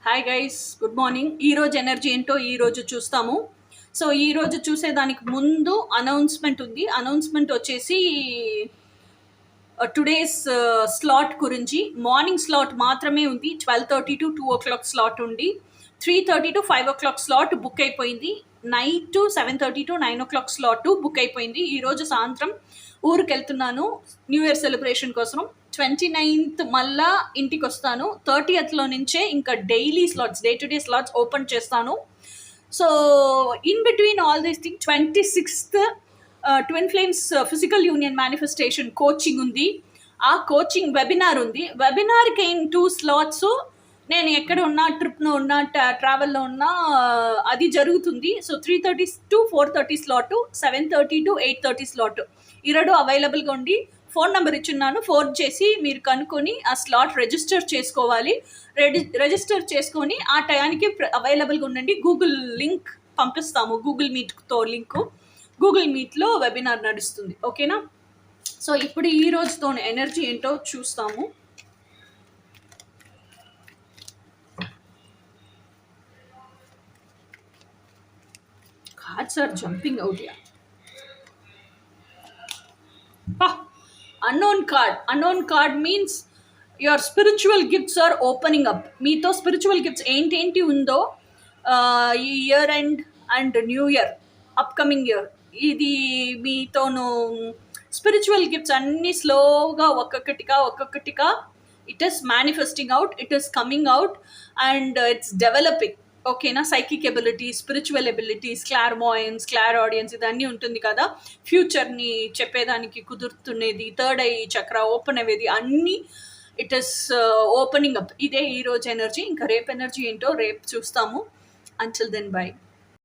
Hi guys, good morning. ఈరోజు energy ఏంటో ఈరోజు చూస్తాము. సో ఈరోజు చూసేదానికి ముందు అనౌన్స్మెంట్ ఉంది. అనౌన్స్మెంట్ వచ్చేసి టుడేస్ స్లాట్ గురించి. మార్నింగ్ స్లాట్ మాత్రమే ఉంది. 12:30 to 2 o'clock స్లాట్ ఉంది. 3:30 to 5 o'clock స్లాట్ బుక్ అయిపోయింది. Night 7:30 to 9 o'clock slot book అయిపోయింది. ఈరోజు సాయంత్రం ఊరికి వెళ్తున్నాను న్యూ ఇయర్ సెలబ్రేషన్ కోసం. 29th మళ్ళా ఇంటికి వస్తాను. 30th నుంచే ఇంకా daily slots, day to day slots open చేస్తాను. So in between all these thing 26th twin flames physical union manifestation coaching ఉంది. ఆ కోచింగ్ వెబినార్ ఉంది. వెబినార్కి 2 స్లాట్స్. నేను ఎక్కడ ఉన్నా, ట్రిప్లో ఉన్నా, ట్రావెల్లో ఉన్నా, అది జరుగుతుంది. సో 3:30 to 4:30 స్లాట్, 7:30 to 8:30 స్లాట్ ఈ రెండు అవైలబుల్గా ఉండి, ఫోన్ నెంబర్ ఇచ్చున్నాను. ఫోన్ చేసి మీరు కనుక్కొని ఆ స్లాట్ రిజిస్టర్ చేసుకోవాలి. రిజిస్టర్ చేసుకొని ఆ టయానికి అవైలబుల్గా ఉండండి. గూగుల్ లింక్ పంపిస్తాము, గూగుల్ మీట్తో లింకు. గూగుల్ మీట్లో వెబినార్ నడుస్తుంది. ఓకేనా? సో ఇప్పుడు ఈ రోజుతో ఎనర్జీ ఏంటో చూస్తాము. Cards are jumping out ya. Unknown card means your spiritual gifts are opening up. మీతో స్పిరిచువల్ గిఫ్ట్స్ ఏంటి ఉందో ఈ year end and new year, upcoming year, ఇది మీతోను స్పిరిచువల్ గిఫ్ట్స్ అన్నీ స్లోగా ఒక్కొక్కటిగా it is manifesting out, it is coming out and it's developing. ఓకేనా? Psychic abilities, spiritual abilities, క్లార్మాయన్స్, క్లార్ audience, ఇదన్నీ ఉంటుంది కదా. ఫ్యూచర్ని చెప్పేదానికి కుదురుతున్నది, థర్డ్ ఐ చక్ర ఓపెన్ అయ్యేది, అన్నీ ఇట్ ఈస్ ఓపెనింగ్ అప్. ఇదే ఈరోజు ఎనర్జీ. ఇంకా రేపు ఎనర్జీ ఏంటో రేపు చూస్తాము. Until then by.